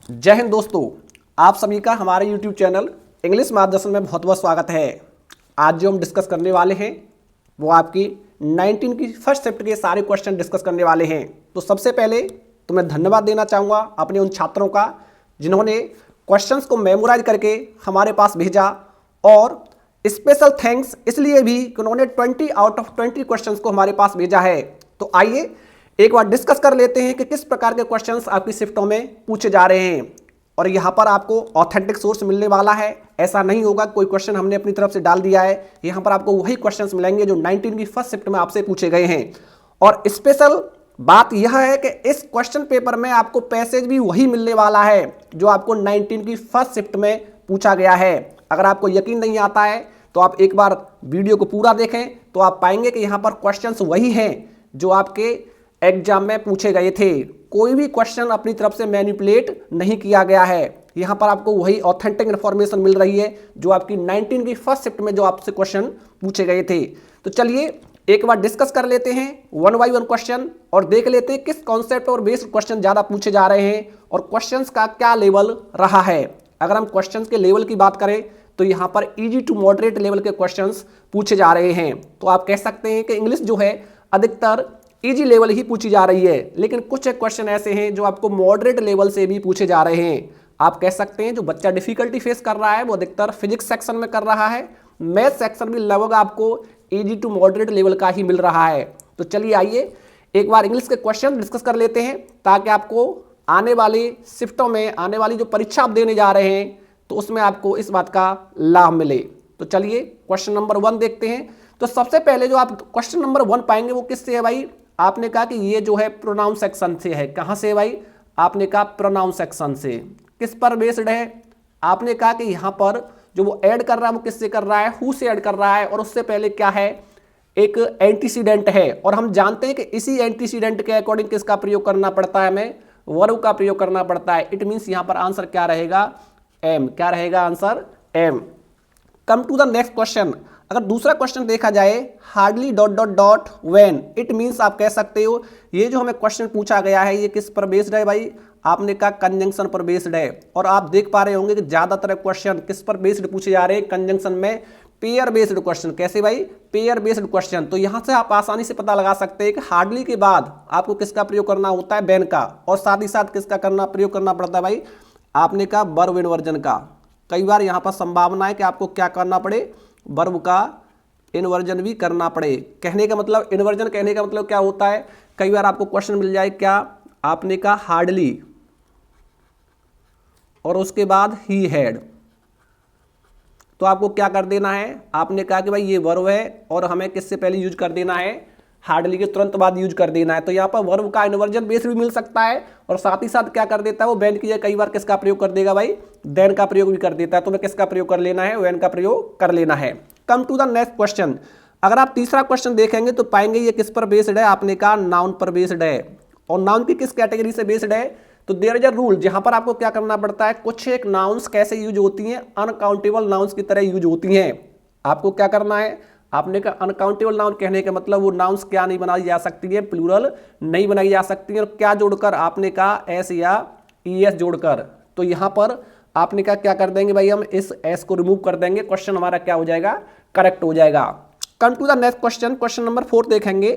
जय हिंद दोस्तों, आप सभी का हमारे YouTube चैनल इंग्लिश मार्गदर्शन में बहुत बहुत स्वागत है। आज जो हम डिस्कस करने वाले हैं वो आपकी 19 की फर्स्ट शिफ्ट के सारे क्वेश्चन डिस्कस करने वाले हैं। तो सबसे पहले तो मैं धन्यवाद देना चाहूँगा अपने उन छात्रों का जिन्होंने क्वेश्चंस को मेमोराइज करके हमारे पास भेजा, और स्पेशल थैंक्स इसलिए भी कि उन्होंने 20 आउट ऑफ 20 क्वेश्चंस को हमारे पास भेजा है। तो आइए एक बार डिस्कस कर लेते हैं कि किस प्रकार के क्वेश्चंस आपकी शिफ्टों में पूछे जा रहे हैं। और यहाँ पर आपको ऑथेंटिक सोर्स मिलने वाला है, ऐसा नहीं होगा कोई क्वेश्चन हमने अपनी तरफ से डाल दिया है। यहाँ पर आपको वही क्वेश्चंस मिलेंगे जो 19 की फर्स्ट शिफ्ट में आपसे पूछे गए हैं। और स्पेशल बात यह है कि इस क्वेश्चन पेपर में आपको पैसेज भी वही मिलने वाला है जो आपको 19 की फर्स्ट शिफ्ट में पूछा गया है। अगर आपको यकीन नहीं आता है तो आप एक बार वीडियो को पूरा देखें तो आप पाएंगे कि यहाँ पर क्वेश्चंस वही हैं जो आपके एग्जाम में पूछे गए थे। कोई भी क्वेश्चन अपनी तरफ से मैनिपुलेट नहीं किया गया है। यहाँ पर आपको वही ऑथेंटिक इन्फॉर्मेशन मिल रही है जो आपकी 19 की फर्स्ट शिफ्ट में जो आपसे क्वेश्चन पूछे गए थे। तो चलिए एक बार डिस्कस कर लेते हैं वन बाई वन क्वेश्चन और देख लेते हैं किस कॉन्सेप्ट और बेस्ड क्वेश्चन ज़्यादा पूछे जा रहे हैं और क्वेश्चंस का क्या लेवल रहा है। अगर हम क्वेश्चंस के लेवल की बात करें तो यहाँ पर इजी टू मॉडरेट लेवल के क्वेश्चंस पूछे जा रहे हैं। तो आप कह सकते हैं कि इंग्लिश जो है अधिकतर इजी लेवल ही पूछी जा रही है, लेकिन कुछ क्वेश्चन ऐसे हैं जो आपको मॉडरेट लेवल से भी पूछे जा रहे हैं। आप कह सकते हैं जो बच्चा डिफिकल्टी फेस कर रहा है वो अधिकतर फिजिक्स सेक्शन में कर रहा है, मैथ सेक्शन भी लगभग आपको इजी टू मॉडरेट लेवल का ही मिल रहा है। तो चलिए आइए एक बार इंग्लिश के क्वेश्चन डिस्कस कर लेते हैं ताकि आपको आने वाली शिफ्टों में आने वाली जो परीक्षा आप देने जा रहे हैं तो उसमें आपको इस बात का लाभ मिले। तो चलिए क्वेश्चन नंबर 1 देखते हैं। तो सबसे पहले जो आप क्वेश्चन नंबर 1 पाएंगे वो किससे है भाई? आपने कहा कि ये जो है प्रोनाउन सेक्शन से है। कहाँ से है भाई? आपने कहा प्रोनाउन सेक्शन से। किस पर बेस्ड है? आपने कहा कि यहाँ पर जो वो ऐड कर रहा है वो किससे कर रहा है? हु से ऐड कर रहा है, और उससे पहले क्या है? एक एंटीसीडेंट है, और हम जानते हैं कि इसी एंटीसीडेंट के अकॉर्डिंग किसका प्रयोग करना पड़ता है? हमें वर्ब का प्रयोग करना पड़ता है। इट मीन्स यहाँ पर आंसर क्या रहेगा? एम। क्या रहेगा answer? Um. Come to the next question. अगर दूसरा क्वेश्चन देखा जाए hardly dot dot dot when, it means आप कह सकते हो ये जो हमें क्वेश्चन पूछा गया है ये किस पर बेस्ड है भाई? आपने कहा कंजंक्शन पर बेस्ड है। और आप देख पा रहे होंगे कि ज्यादातर क्वेश्चन किस पर बेस्ड पूछे जा रहे हैं? कंजंक्शन में पेयर बेस्ड क्वेश्चन। कैसे भाई? Pair based question. तो यहां से आप आसानी से पता लगा सकते हैं कि हार्डली के बाद आपको किसका प्रयोग करना होता है? व्हेन का। और साथ ही साथ किसका प्रयोग करना पड़ता है भाई? आपने कहा वर्ब इन्वर्जन का। कई बार यहाँ पर संभावना है कि आपको क्या करना पड़े? वर्ब का इन्वर्जन भी करना पड़े। कहने का मतलब इन्वर्जन कहने का मतलब क्या होता है? कई बार आपको क्वेश्चन मिल जाए क्या? आपने कहा हार्डली और उसके बाद ही हैड, तो आपको क्या कर देना है? आपने कहा कि भाई ये वर्ब है और हमें किससे पहले यूज कर देना है? हार्डली के तुरंत बाद यूज कर देना है। तो यहाँ पर वर्ब का इन्वर्जन बेस भी मिल सकता है और साथ ही साथ क्या कर देता है वो? व्हेन की जगह कई बार किसका प्रयोग कर देगा भाई? देन का प्रयोग भी कर देता है। तो हमें किसका प्रयोग कर लेना है? व्हेन का प्रयोग कर लेना है। Come to the next question. अगर आप तीसरा क्वेश्चन देखेंगे तो पाएंगे ये किस पर बेस्ड है? आपने कहा नाउन पर बेस्ड है। और नाउन की किस कैटेगरी से बेस्ड है? तो देयर इज अ रूल जहां पर आपको क्या करना पड़ता है? कुछ एक नाउन्स कैसे यूज होती हैं? अनकाउंटेबल नाउन्स की तरह यूज होती हैं। आपको क्या करना है? आपने कहा अनकाउंटेबल नाउन कहने का मतलब वो नाउन्स क्या नहीं बनाई जा सकती है? प्लूरल नहीं बनाई जा सकती है। और क्या जोड़कर? आपने कहा एस या ईएस जोड़कर। तो यहां पर आपने कहा क्या कर देंगे भाई? हम इस एस को रिमूव कर देंगे, क्वेश्चन हमारा क्या हो जाएगा? करेक्ट हो जाएगा। Come to the next question. Question number 4 देखेंगे।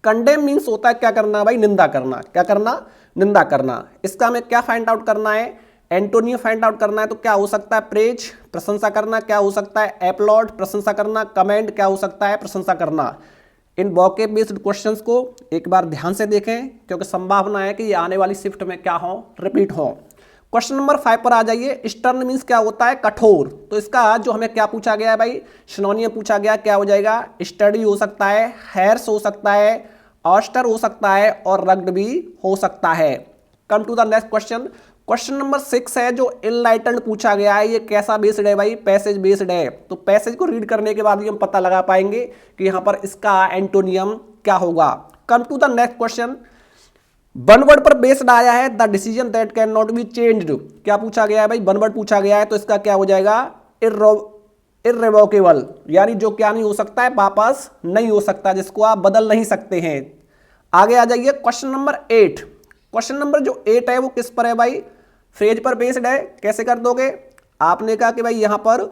कंडेम मीन्स होता है क्या करना भाई? निंदा करना। क्या करना? निंदा करना। इसका हमें क्या फाइंड आउट करना है? एंटोनियो फाइंड आउट करना है। तो क्या हो सकता है? प्रेज, प्रशंसा करना। क्या हो सकता है? एप्लॉड, प्रशंसा करना। कमेंट, क्या हो सकता है? प्रशंसा करना। इन वोकैब बेस्ड क्वेश्चंस को एक बार ध्यान से देखें क्योंकि संभावना है कि ये आने वाली शिफ्ट में क्या हो? रिपीट हो। क्वेश्चन नंबर 5 पर आ जाइए। स्टर्न मीन्स क्या होता है? कठोर। तो इसका जो हमें क्या पूछा गया है भाई? सिनोनियम पूछा गया। क्या हो जाएगा? स्टडी हो सकता है, हैर्स हो सकता है, ऑस्टर हो सकता है और रग्ड भी हो सकता है। Come to the next question. Question number 6 है जो इनलाइटेंड पूछा गया है। ये कैसा बेस्ड है भाई? पैसेज बेस्ड है। तो पैसेज को रीड करने के बाद ही हम पता लगा पाएंगे कि यहाँ पर इसका एंटोनियम क्या होगा। Come to the next question. One word पर बेस्ड आया है। The decision that can not be changed. क्या पूछा गया है भाई? वन वर्ड पूछा गया है। तो इसका क्या हो जाएगा? इर्रेवोकेबल, यानी जो क्या नहीं हो सकता है? वापस नहीं हो सकता, जिसको आप बदल नहीं सकते हैं। आगे आ जाइए क्वेश्चन नंबर 8। क्वेश्चन नंबर जो 8 है वो किस पर है भाई? फ्रेज पर बेस्ड है, कैसे कर दोगे? आपने कहा कि भाई यहां पर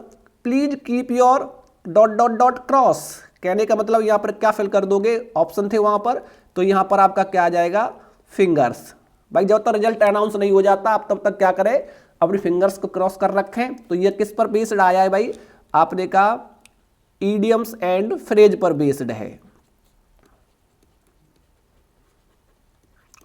please keep your dot dot dot cross, कहने का मतलब यहां पर क्या फिल कर दोगे? ऑप्शन थे वहां पर, तो यहां पर आपका क्या आ जाएगा? फिंगर्स। भाई जब तक रिजल्ट अनाउंस नहीं हो जाता आप तब तक क्या करें? अपनी फिंगर्स को क्रॉस कर रखें। तो ये किस पर बेस्ड आया है भाई? आपने कहा ईडियम्स एंड फ्रेज पर बेस्ड है।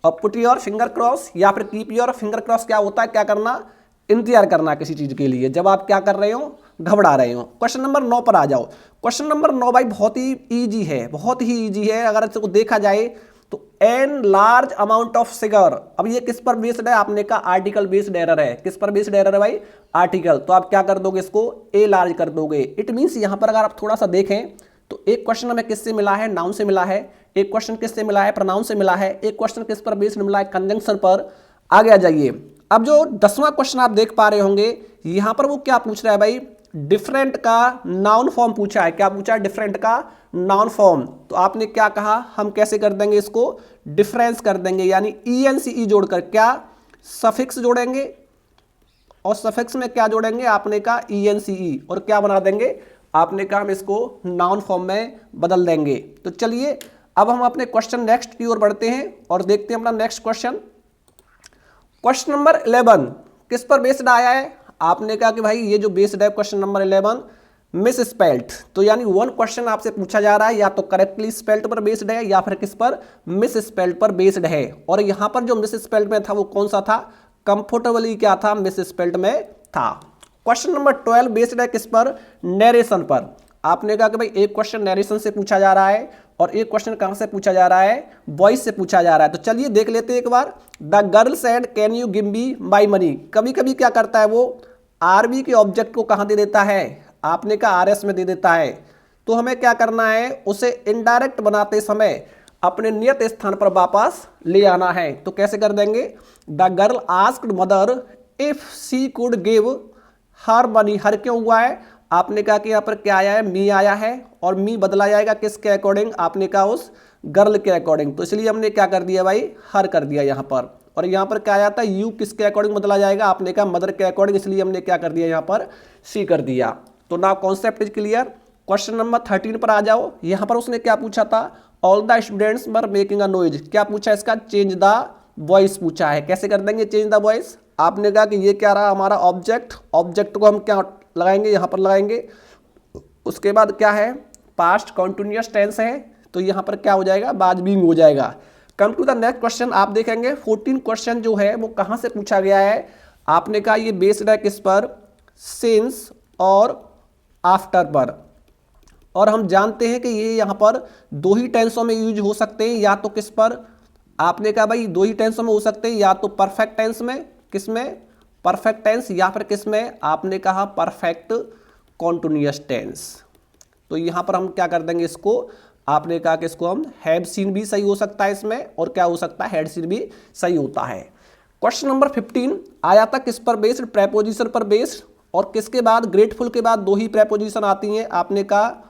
और पुट योर फिंगर क्रॉस या फिर कीप योर फिंगर क्रॉस क्या होता है? क्या करना? इंतजार करना किसी चीज के लिए, जब आप क्या कर रहे हो? घबरा रहे हो। क्वेश्चन नंबर 9 पर आ जाओ। क्वेश्चन नंबर 9 भाई बहुत ही इजी है, बहुत ही इजी है अगर इसको देखा जाए तो। एन लार्ज अमाउंट ऑफ सिगर, अब ये किस पर बेस्ड है? आपने कहा आर्टिकल बेस्ड एरर है। किस पर बेस्ड एरर है भाई? आर्टिकल। तो आप क्या कर दोगे? इसको ए लार्ज कर दोगे। इट मीन्स यहां पर अगर आप थोड़ा सा देखें तो एक क्वेश्चन हमें किससे मिला है? नाउन से मिला है। एक क्वेश्चन किससे मिला है? प्रोनाउन से मिला है। एक क्वेश्चन किस पर बेस्ड मिला है? कंजंक्शन पर। आगे आ जाइए। अब जो 10वां क्वेश्चन आप देख पा रहे होंगे यहां पर वो क्या पूछ रहा है भाई? डिफरेंट का नाउन फॉर्म पूछा है। क्या पूछा है? डिफरेंट का नाउन फॉर्म। तो आपने क्या कहा? हम कैसे कर देंगे इसको? डिफरेंस कर देंगे, यानी ENCE जोड़कर क्या? सफिक्स जोड़ेंगे, और सफिक्स में क्या जोड़ेंगे? आपने कहा ENCE, और क्या बना देंगे? आपने कहा हम इसको नाउन फॉर्म में बदल देंगे। तो चलिए अब हम अपने क्वेश्चन नेक्स्ट की ओर बढ़ते हैं और देखते हैं अपना नेक्स्ट क्वेश्चन। क्वेश्चन नंबर 11 किस पर बेस्ड आया है? आपने कहा कि भाई ये जो बेस्ड है क्वेश्चन नंबर 11 मिस स्पेल्ट। तो यानी वन क्वेश्चन आपसे पूछा जा रहा है, या तो करेक्टली स्पेल्ट पर बेस्ड है या फिर किस पर? मिस स्पेल्ट पर बेस्ड है। और यहां पर जो मिस स्पेल्ट में था वो कौन सा था? कंफर्टेबली क्या था? मिस स्पेल्ट में था। क्वेश्चन नंबर 12 बेस्ड है किस पर? नरेशन पर। आपने कहा कि भाई एक क्वेश्चन नरेशन से पूछा जा रहा है और एक क्वेश्चन कहां से पूछा जा रहा है? वॉइस से पूछा जा रहा है। तो चलिए देख लेते हैं एक बार। The girl said can you give me my money. कभी कभी क्या करता है वो? आरबी के ऑब्जेक्ट को कहां दे देता है? आपने कहा RS में दे देता है। तो हमें क्या करना है? उसे इनडायरेक्ट बनाते समय अपने नियत स्थान पर वापस ले आना है। तो कैसे कर देंगे? The girl asked mother if she could give her money. Her क्यों हुआ है? आपने कहा कि यहाँ पर क्या आया है? मी आया है, और मी बदला जाएगा किसके अकॉर्डिंग? आपने कहा उस गर्ल के अकॉर्डिंग। तो इसलिए हमने क्या कर दिया भाई? हर कर दिया यहाँ पर। और यहाँ पर क्या जाता है? यू किसके अकॉर्डिंग बदला जाएगा? आपने कहा मदर के अकॉर्डिंग, इसलिए हमने क्या कर दिया यहाँ पर? सी कर दिया। तो now concept is clear. Question number 13 पर आ जाओ। यहाँ पर उसने क्या पूछा था? All the students were making a noise. क्या पूछा इसका? चेंज द वॉइस पूछा है। कैसे कर देंगे चेंज द वॉइस? आपने कहा कि ये क्या रहा हमारा ऑब्जेक्ट। ऑब्जेक्ट को हम क्या लगाएंगे? यहाँ पर लगाएंगे। उसके बाद क्या है? पास्ट कॉन्टिन्यूअस टेंस है, तो यहाँ पर क्या हो जाएगा? बाद बीइंग हो जाएगा। Come to the next question. आप देखेंगे 14 क्वेश्चन जो है वो कहाँ से पूछा गया है? आपने कहा ये बेस्ड है किस पर? सिंस और आफ्टर पर। और हम जानते हैं कि ये यहाँ पर दो ही टेंसों में यूज हो सकते हैं, या तो किस पर? आपने कहा भाई दो ही टेंसों में हो सकते हैं, या तो परफेक्ट टेंस में, किस में? परफेक्ट टेंस, या फिर किस में? आपने कहा परफेक्ट कॉन्टिन्यूअस टेंस। तो यहाँ पर हम क्या कर देंगे इसको? आपने कहा कि इसको हम हैव सीन भी सही हो सकता है इसमें, और क्या हो सकता है? हैड सीन भी सही होता है। क्वेश्चन नंबर 15 आया था किस पर बेस्ड? प्रेपोजिशन पर बेस्ड। और किसके बाद? ग्रेटफुल के बाद दो ही प्रेपोजिशन आती हैं। आपने कहा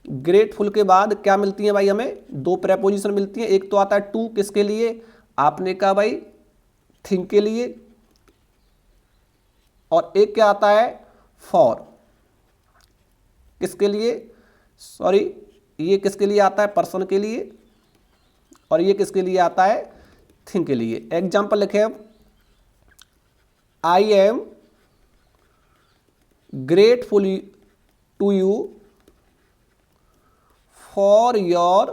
ग्रेटफुल के बाद क्या मिलती है भाई? हमें दो प्रेपोजिशन मिलती हैं। एक तो आता है टू, किसके लिए? आपने कहा भाई थिंक के लिए। और एक क्या आता है? फॉर, किसके लिए? सॉरी, ये किसके लिए आता है? पर्सन के लिए। और ये किसके लिए आता है? थिंक के लिए। एग्जाम्पल लिखे हम। I am grateful to you for your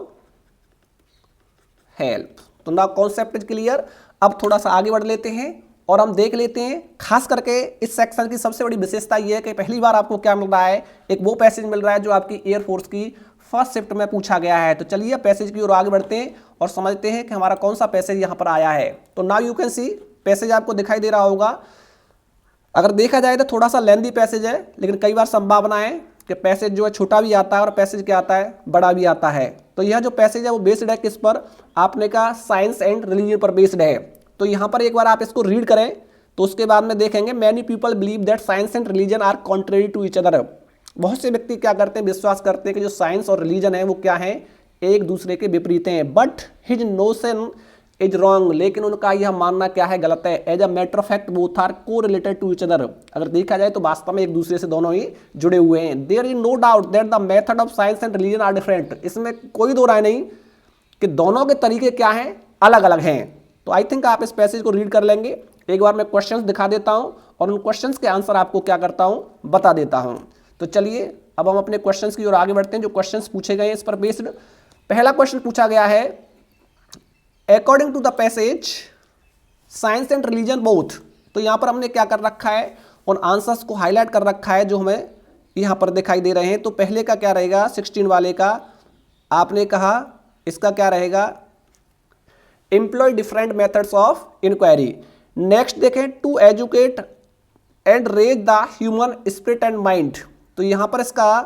help. तो ना कॉन्सेप्ट इज क्लियर। अब थोड़ा सा आगे बढ़ लेते हैं और हम देख लेते हैं खास करके इस सेक्शन की सबसे बड़ी विशेषता यह है कि पहली बार आपको क्या मिल रहा है? एक वो पैसेज मिल रहा है जो आपकी एयरफोर्स की फर्स्ट शिफ्ट में पूछा गया है। तो चलिए पैसेज की ओर आगे बढ़ते हैं और समझते हैं कि हमारा कौन सा पैसेज यहाँ पर आया है। तो now you can see, passage आपको दिखाई दे रहा होगा। अगर देखा जाए तो थोड़ा सा लेंदी पैसेज है, लेकिन कई बार संभावना है कि पैसेज जो है छोटा भी आता है और पैसेज क्या आता है? बड़ा भी आता है। तो यह जो पैसेज है वो बेस्ड है किस पर? आपने कहा साइंस एंड रिलीजन पर बेस्ड है। तो यहाँ पर एक बार आप इसको रीड करें तो उसके बाद में देखेंगे many people believe that science and religion are contrary to each other. बहुत से व्यक्ति क्या करते हैं? विश्वास करते हैं कि जो साइंस और रिलीजन है वो क्या है? एक दूसरे के विपरीत हैं। But his notion is wrong, लेकिन उनका यह मानना क्या है, गलत है। As a matter of fact both are correlated to each other, अगर देखा जाए तो वास्तव में एक दूसरे से दोनों ही जुड़े हुए हैं। There is no doubt that the method of science and religion are different, इसमें कोई दो राय नहीं कि दोनों के तरीके क्या हैं, अलग अलग हैं। तो आई थिंक आप इस पैसेज को रीड कर लेंगे। एक बार मैं क्वेश्चंस दिखा देता हूं और उन क्वेश्चंस के आंसर आपको क्या करता हूं, बता देता हूं। तो चलिए अब हम अपने क्वेश्चंस की ओर आगे बढ़ते हैं, जो क्वेश्चंस पूछे गए हैं इस पर बेस्ड। पहला क्वेश्चन पूछा गया है, according to the passage science and religion both, तो यहां पर हमने क्या कर रखा है, उन आंसर्स को हाईलाइट कर रखा है जो हमें यहां पर दिखाई दे रहे हैं। तो पहले का क्या रहेगा, 16 वाले का आपने कहा, इसका क्या रहेगा, employ different methods of inquiry. Next देखें, to educate and raise the human spirit and mind, तो यहां पर इसका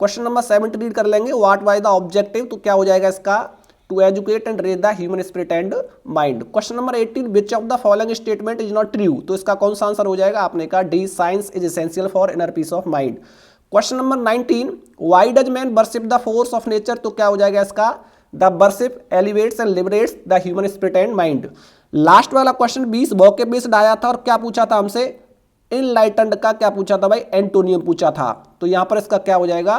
क्वेश्चन नंबर 7 रीड कर लेंगे, व्हाट वाज द ऑब्जेक्टिव, तो क्या हो जाएगा इसका, to educate and raise the human spirit and mind. Question number 18, which of the following statement is not true, तो इसका कौन सा आंसर हो जाएगा, आपने कहा D, science is essential for inner peace of mind. Question number 19, why does man worship the force of nature, तो क्या हो जाएगा इसका, the worship elevates and liberates the human spirit and mind. Last वाला क्वेश्चन 20 वोके based आया था और क्या पूछा था हमसे, इनलाइटेंड का क्या पूछा था भाई, एंटोनियम पूछा था। तो यहां पर इसका क्या हो जाएगा,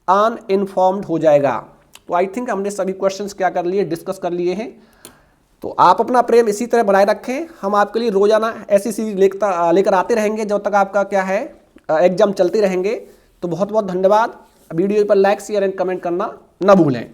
अनइन्फॉर्म्ड हो जाएगा। तो आई थिंक हमने सभी क्वेश्चंस क्या कर लिए, डिस्कस कर लिए हैं। तो आप अपना प्रेम इसी तरह बनाए रखें, हम आपके लिए रोजाना ऐसी सीरीज लेकर आते रहेंगे जब तक आपका क्या है एग्जाम चलते रहेंगे। तो बहुत बहुत धन्यवाद। वीडियो पर लाइक शेयर एंड कमेंट करना ना भूलें।